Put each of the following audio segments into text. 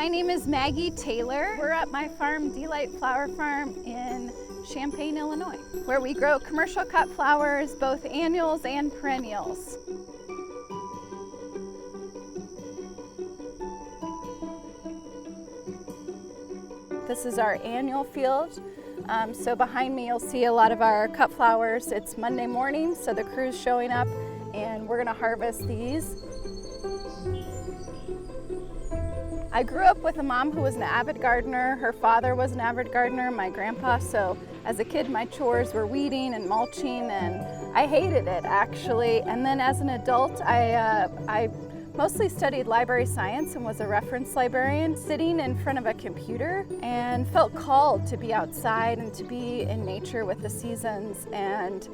My name is Maggie Taylor. We're at my farm, Delight Flower Farm in Champaign, Illinois, where we grow commercial cut flowers, both annuals and perennials. This is our annual field. So behind me you'll see a lot of our cut flowers. It's Monday morning, so the crew's showing up and we're gonna harvest these. I grew up with a mom who was an avid gardener. Her father was an avid gardener, my grandpa, so as a kid my chores were weeding and mulching, and I hated it actually. And then as an adult I mostly studied library science and was a reference librarian, sitting in front of a computer, and felt called to be outside and to be in nature with the seasons, and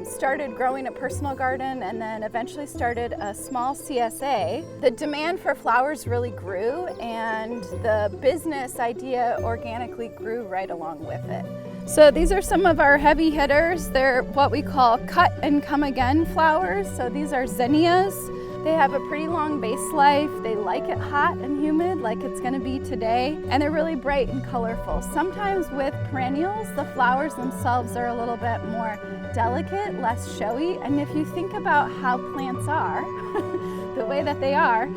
started growing a personal garden, and then eventually started a small CSA. The demand for flowers really grew, and the business idea organically grew right along with it. So these are some of our heavy hitters. They're what we call cut and come again flowers. So these are zinnias. They have a pretty long base life. They like it hot and humid like it's gonna be today, and they're really bright and colorful. Sometimes with perennials, the flowers themselves are a little bit more delicate, less showy, and if you think about how plants are, the way that they are,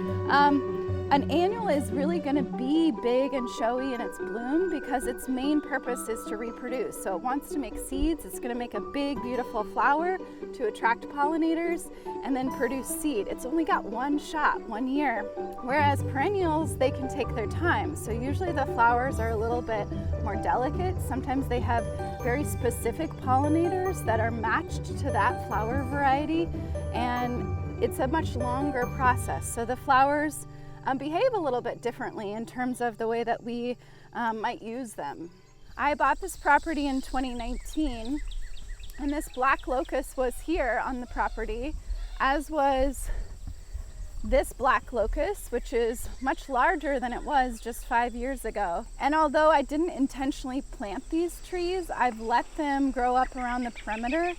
an annual is really gonna be big and showy in its bloom because its main purpose is to reproduce. So it wants to make seeds, it's gonna make a big, beautiful flower to attract pollinators and then produce seed. It's only got one shot, 1 year. Whereas perennials, they can take their time. So usually the flowers are a little bit more delicate. Sometimes they have very specific pollinators that are matched to that flower variety, and it's a much longer process. So the flowers behave a little bit differently in terms of the way that we might use them. I bought this property in 2019, and this black locust was here on the property, as was this black locust, which is much larger than it was just 5 years ago. And although I didn't intentionally plant these trees, I've let them grow up around the perimeter,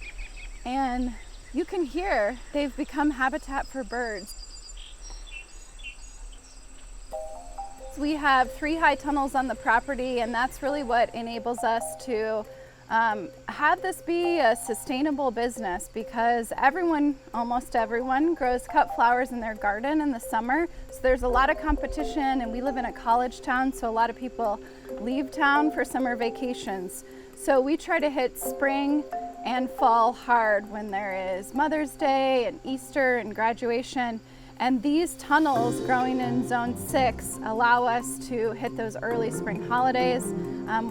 and you can hear they've become habitat for birds. We have 3 high tunnels on the property, and that's really what enables us to have this be a sustainable business, because almost everyone grows cut flowers in their garden in the summer. So there's a lot of competition, and we live in a college town, so a lot of people leave town for summer vacations. So we try to hit spring and fall hard when there is Mother's Day and Easter and graduation. And these tunnels growing in Zone 6 allow us to hit those early spring holidays.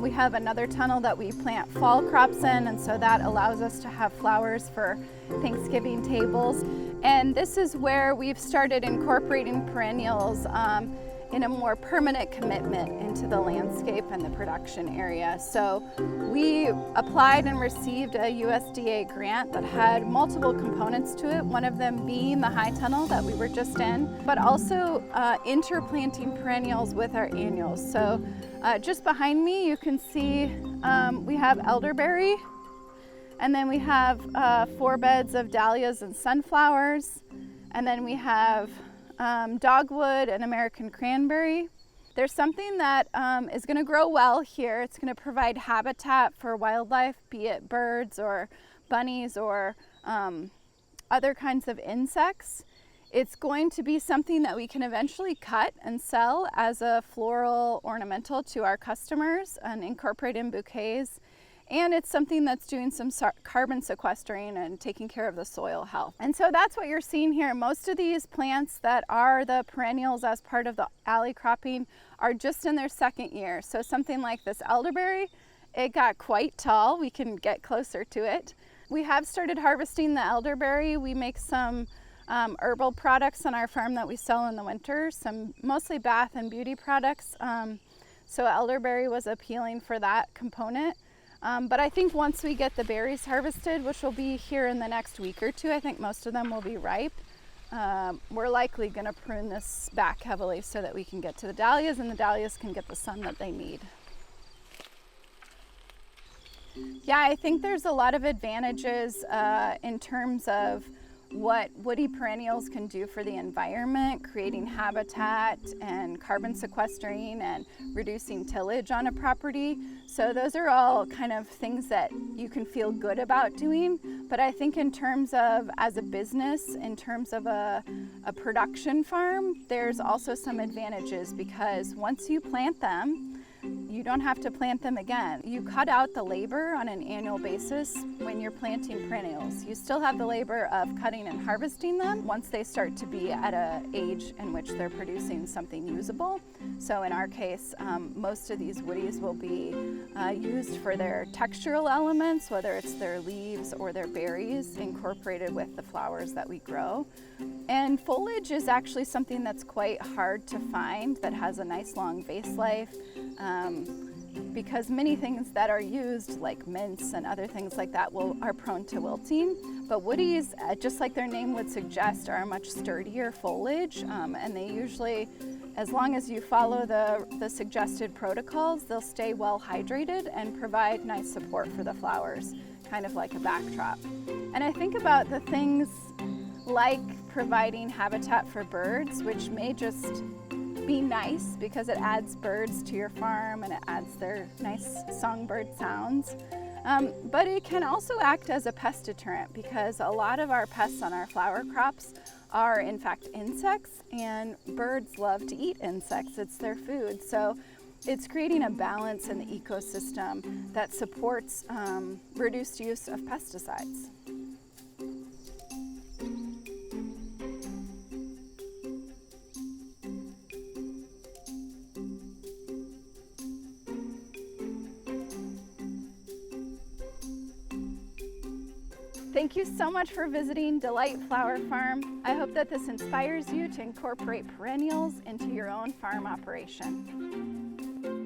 We have another tunnel that we plant fall crops in, and so that allows us to have flowers for Thanksgiving tables. And this is where we've started incorporating perennials in a more permanent commitment into the landscape and the production area. So we applied and received a USDA grant that had multiple components to it, one of them being the high tunnel that we were just in, but also interplanting perennials with our annuals. So just behind me you can see we have elderberry, and then we have 4 beds of dahlias and sunflowers, and then we have dogwood and American cranberry. There's something that is going to grow well here. It's going to provide habitat for wildlife, be it birds or bunnies or other kinds of insects. It's going to be something that we can eventually cut and sell as a floral ornamental to our customers and incorporate in bouquets. And it's something that's doing some carbon sequestering and taking care of the soil health. And so that's what you're seeing here. Most of these plants that are the perennials as part of the alley cropping are just in their 2nd year. So something like this elderberry, it got quite tall. We can get closer to it. We have started harvesting the elderberry. We make some herbal products on our farm that we sell in the winter, some mostly bath and beauty products. So elderberry was appealing for that component. But I think once we get the berries harvested, which will be here in the next week or 2, I think most of them will be ripe. We're likely going to prune this back heavily so that we can get to the dahlias, and the dahlias can get the sun that they need. Yeah, I think there's a lot of advantages in terms of what woody perennials can do for the environment, creating habitat and carbon sequestering and reducing tillage on a property. So those are all kind of things that you can feel good about doing. But I think in terms of, as a business, in terms of a production farm, there's also some advantages, because once you plant them, you don't have to plant them again. You cut out the labor on an annual basis when you're planting perennials. You still have the labor of cutting and harvesting them once they start to be at an age in which they're producing something usable. So in our case, most of these woodies will be used for their textural elements, whether it's their leaves or their berries incorporated with the flowers that we grow. And foliage is actually something that's quite hard to find that has a nice long vase life. Because many things that are used, like mints and other things like that, are prone to wilting. But woodies, just like their name would suggest, are a much sturdier foliage, and they usually, as long as you follow the suggested protocols, they'll stay well hydrated and provide nice support for the flowers, kind of like a backdrop. And I think about the things like providing habitat for birds, which may just be nice because it adds birds to your farm and it adds their nice songbird sounds. But it can also act as a pest deterrent, because a lot of our pests on our flower crops are in fact insects, and birds love to eat insects. It's their food. So it's creating a balance in the ecosystem that supports reduced use of pesticides. Thank you so much for visiting Delight Flower Farm. I hope that this inspires you to incorporate perennials into your own farm operation.